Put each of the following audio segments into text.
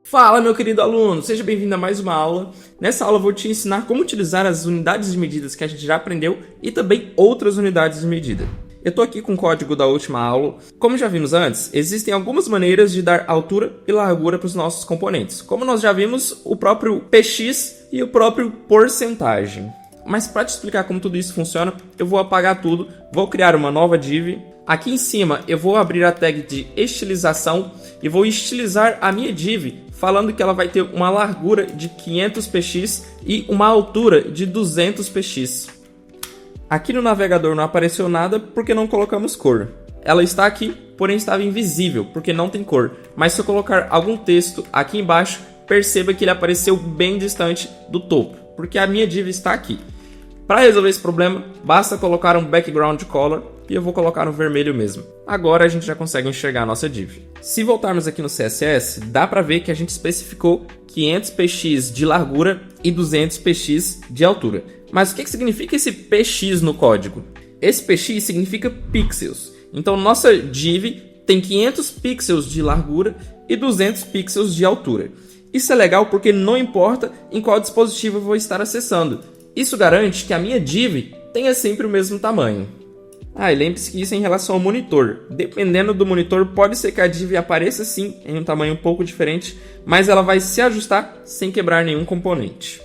Fala, meu querido aluno, seja bem-vindo a mais uma aula. Nessa aula eu vou te ensinar como utilizar as unidades de medidas que a gente já aprendeu e também outras unidades de medida. Eu estou aqui com o código da última aula. Como já vimos antes, existem algumas maneiras de dar altura e largura para os nossos componentes. Como nós já vimos, o próprio px e o próprio porcentagem. Mas para te explicar como tudo isso funciona, eu vou apagar tudo, vou criar uma nova div. Aqui em cima eu vou abrir a tag de estilização e vou estilizar a minha div, falando que ela vai ter uma largura de 500 px e uma altura de 200 px. Aqui no navegador não apareceu nada porque não colocamos cor. Ela está aqui, porém estava invisível porque não tem cor. Mas se eu colocar algum texto aqui embaixo, perceba que ele apareceu bem distante do topo, porque a minha div está aqui. Para resolver esse problema, basta colocar um background color e eu vou colocar no vermelho mesmo. Agora a gente já consegue enxergar a nossa div. Se voltarmos aqui no CSS, dá para ver que a gente especificou 500 px de largura e 200 px de altura. Mas o que significa esse px no código? Esse px significa pixels. Então nossa div tem 500 pixels de largura e 200 pixels de altura. Isso é legal porque não importa em qual dispositivo eu vou estar acessando. Isso garante que a minha div tenha sempre o mesmo tamanho. E lembre-se que isso é em relação ao monitor. Dependendo do monitor, pode ser que a div apareça sim em um tamanho um pouco diferente, mas ela vai se ajustar sem quebrar nenhum componente.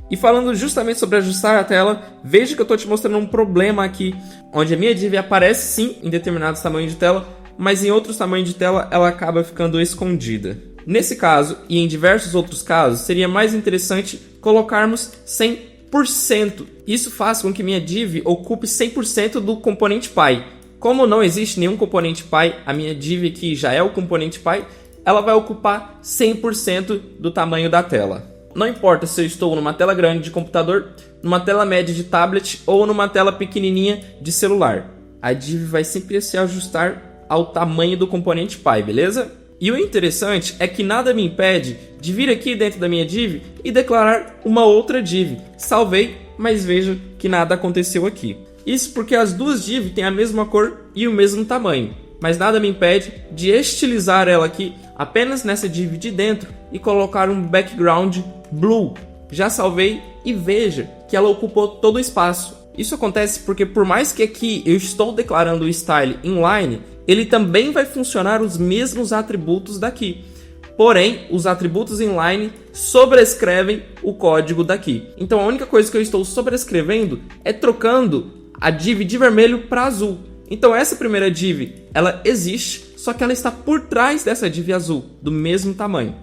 E falando justamente sobre ajustar a tela, veja que eu estou te mostrando um problema aqui, onde a minha div aparece sim em determinados tamanhos de tela, mas em outros tamanhos de tela ela acaba ficando escondida. Nesse caso, e em diversos outros casos, seria mais interessante colocarmos 100%. Isso faz com que minha div ocupe 100% do componente Py. Como não existe nenhum componente Py, a minha div aqui já é o componente Py, ela vai ocupar 100% do tamanho da tela. Não importa se eu estou numa tela grande de computador, numa tela média de tablet ou numa tela pequenininha de celular. A div vai sempre se ajustar ao tamanho do componente Py, beleza? E o interessante é que nada me impede de vir aqui dentro da minha div e declarar uma outra div. Salvei, mas veja que nada aconteceu aqui. Isso porque as duas divs têm a mesma cor e o mesmo tamanho. Mas nada me impede de estilizar ela aqui apenas nessa div de dentro e colocar um background blue. Já salvei e veja que ela ocupou todo o espaço. Isso acontece porque por mais que aqui eu estou declarando o style inline, ele também vai funcionar os mesmos atributos daqui. Porém, os atributos inline sobrescrevem o código daqui. Então a única coisa que eu estou sobrescrevendo é trocando a div de vermelho para azul. Então essa primeira div, ela existe, só que ela está por trás dessa div azul, do mesmo tamanho.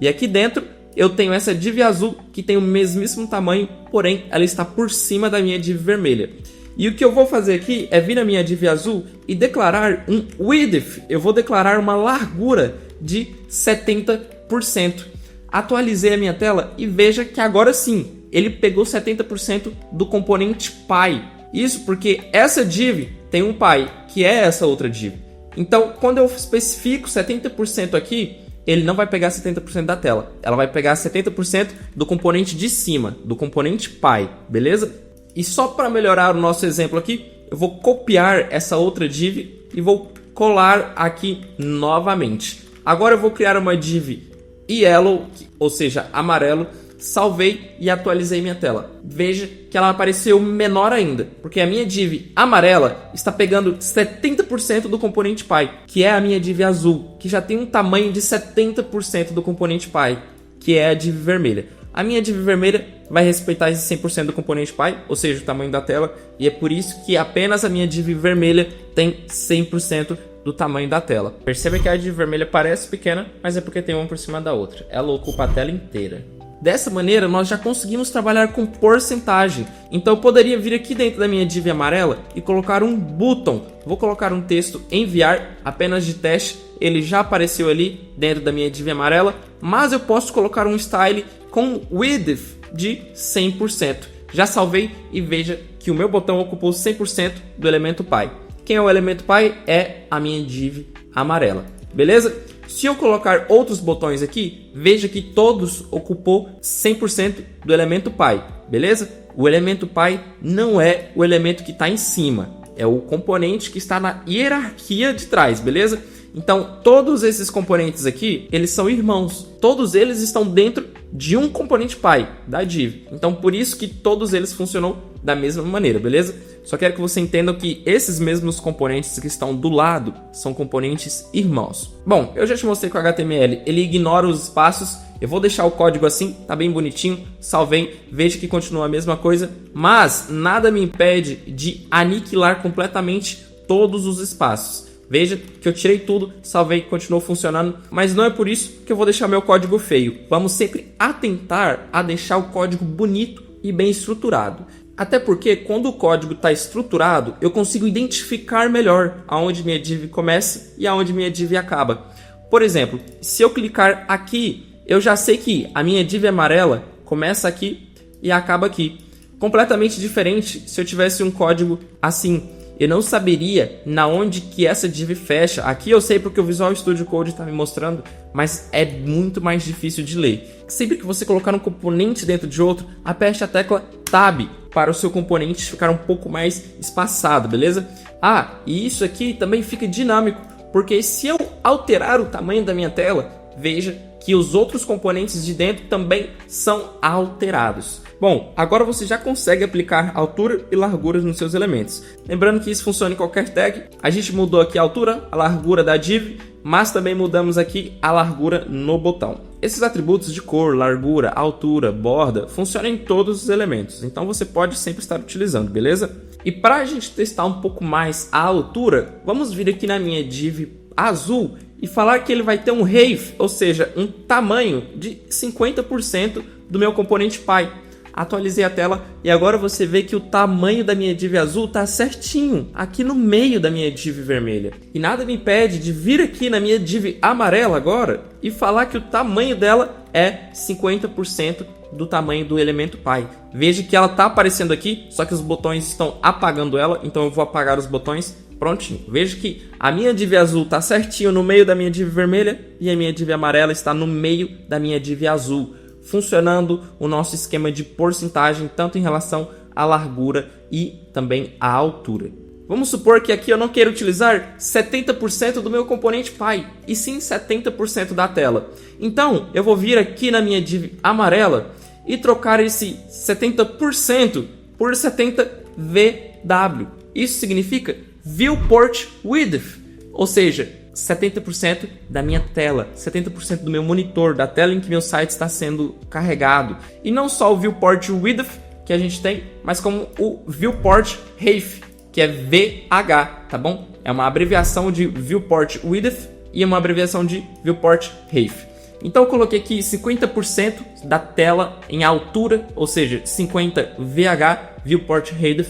E aqui dentro eu tenho essa div azul que tem o mesmíssimo tamanho, porém ela está por cima da minha div vermelha. E o que eu vou fazer aqui é vir na minha div azul e declarar um width. Eu vou declarar uma largura de 70%. Atualizei a minha tela e veja que agora sim, ele pegou 70% do componente Py. Isso porque essa div tem um Py, que é essa outra div. Então, quando eu especifico 70% aqui, ele não vai pegar 70% da tela. Ela vai pegar 70% do componente de cima, do componente Py, beleza? E só para melhorar o nosso exemplo aqui, eu vou copiar essa outra div e vou colar aqui novamente. Agora eu vou criar uma div yellow, ou seja, amarelo. Salvei e atualizei minha tela. Veja que ela apareceu menor ainda, porque a minha div amarela está pegando 70% do componente Py, que é a minha div azul, que já tem um tamanho de 70% do componente Py, que é a div vermelha. A minha div vermelha vai respeitar esse 100% do componente Py, ou seja, o tamanho da tela, e é por isso que apenas a minha div vermelha tem 100% do tamanho da tela. Perceba que a div vermelha parece pequena, mas é porque tem uma por cima da outra. Ela ocupa a tela inteira. Dessa maneira, nós já conseguimos trabalhar com porcentagem. Então eu poderia vir aqui dentro da minha div amarela e colocar um button. Vou colocar um texto enviar, apenas de teste. Ele já apareceu ali dentro da minha div amarela. Mas eu posso colocar um style com width de 100%. Já salvei e veja que o meu botão ocupou 100% do elemento Py. Quem é o elemento Py? É a minha div amarela. Beleza? Se eu colocar outros botões aqui, veja que todos ocupou 100% do elemento Py, beleza? O elemento Py não é o elemento que está em cima, é o componente que está na hierarquia de trás, beleza? Então, todos esses componentes aqui, eles são irmãos. Todos eles estão dentro de um componente pai, da div. Então, por isso que todos eles funcionam da mesma maneira, beleza? Só quero que você entenda que esses mesmos componentes que estão do lado são componentes irmãos. Bom, eu já te mostrei que o HTML, ele ignora os espaços. Eu vou deixar o código assim, tá bem bonitinho, salvei, veja que continua a mesma coisa, mas nada me impede de aniquilar completamente todos os espaços. Veja que eu tirei tudo, salvei, continuou funcionando, mas não é por isso que eu vou deixar meu código feio. Vamos sempre atentar a deixar o código bonito e bem estruturado. Até porque quando o código está estruturado, eu consigo identificar melhor aonde minha div começa e aonde minha div acaba. Por exemplo, se eu clicar aqui, eu já sei que a minha div amarela começa aqui e acaba aqui. Completamente diferente se eu tivesse um código assim. Eu não saberia na onde que essa div fecha. Aqui eu sei porque o Visual Studio Code está me mostrando, mas é muito mais difícil de ler. Sempre que você colocar um componente dentro de outro, aperte a tecla Tab para o seu componente ficar um pouco mais espaçado, beleza? Ah, e isso aqui também fica dinâmico, porque se eu alterar o tamanho da minha tela, veja que os outros componentes de dentro também são alterados. Bom, agora você já consegue aplicar altura e largura nos seus elementos. Lembrando que isso funciona em qualquer tag. A gente mudou aqui a altura, a largura da div, mas também mudamos aqui a largura no botão. Esses atributos de cor, largura, altura, borda, funcionam em todos os elementos. Então você pode sempre estar utilizando, beleza? E para a gente testar um pouco mais a altura, vamos vir aqui na minha div azul e falar que ele vai ter um height, ou seja, um tamanho de 50% do meu componente pai. Atualizei a tela e agora você vê que o tamanho da minha div azul está certinho aqui no meio da minha div vermelha. E nada me impede de vir aqui na minha div amarela agora e falar que o tamanho dela é 50% do tamanho do elemento pai. Veja que ela está aparecendo aqui, só que os botões estão apagando ela, então eu vou apagar os botões. Prontinho. Veja que a minha div azul está certinho no meio da minha div vermelha e a minha div amarela está no meio da minha div azul, funcionando o nosso esquema de porcentagem tanto em relação à largura e também à altura. Vamos supor que aqui eu não queira utilizar 70% do meu componente pai, e sim 70% da tela. Então, eu vou vir aqui na minha div amarela e trocar esse 70% por 70VW. Isso significa Viewport Width, ou seja, 70% da minha tela, 70% do meu monitor, da tela em que meu site está sendo carregado. E não só o Viewport Width que a gente tem, mas como o Viewport Height, que é VH, tá bom? É uma abreviação de Viewport Width e uma abreviação de Viewport Height. Então eu coloquei aqui 50% da tela em altura, ou seja, 50 VH, Viewport Height,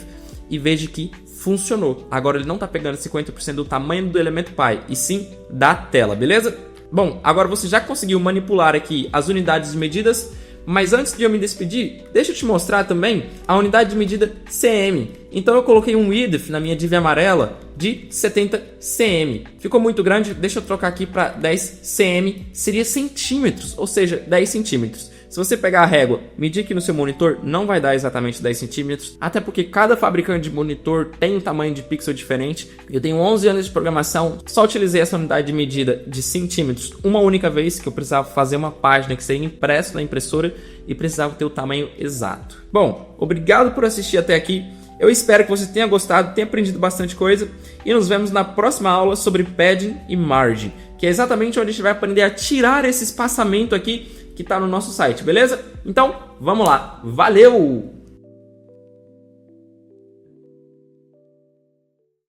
e veja que funcionou. Agora ele não está pegando 50% do tamanho do elemento pai, e sim da tela, beleza? Bom, agora você já conseguiu manipular aqui as unidades de medidas, mas antes de eu me despedir, deixa eu te mostrar também a unidade de medida cm. Então eu coloquei um width na minha div amarela de 70 cm. Ficou muito grande, deixa eu trocar aqui para 10 cm, seria centímetros, ou seja, 10 centímetros. Se você pegar a régua, medir aqui no seu monitor, não vai dar exatamente 10 centímetros, até porque cada fabricante de monitor tem um tamanho de pixel diferente. Eu tenho 11 anos de programação, só utilizei essa unidade de medida de centímetros uma única vez, que eu precisava fazer uma página que seria impressa na impressora e precisava ter o tamanho exato. Bom, obrigado por assistir até aqui. Eu espero que você tenha gostado, tenha aprendido bastante coisa, e nos vemos na próxima aula sobre padding e margin, que é exatamente onde a gente vai aprender a tirar esse espaçamento aqui que está no nosso site, beleza? Então, vamos lá. Valeu!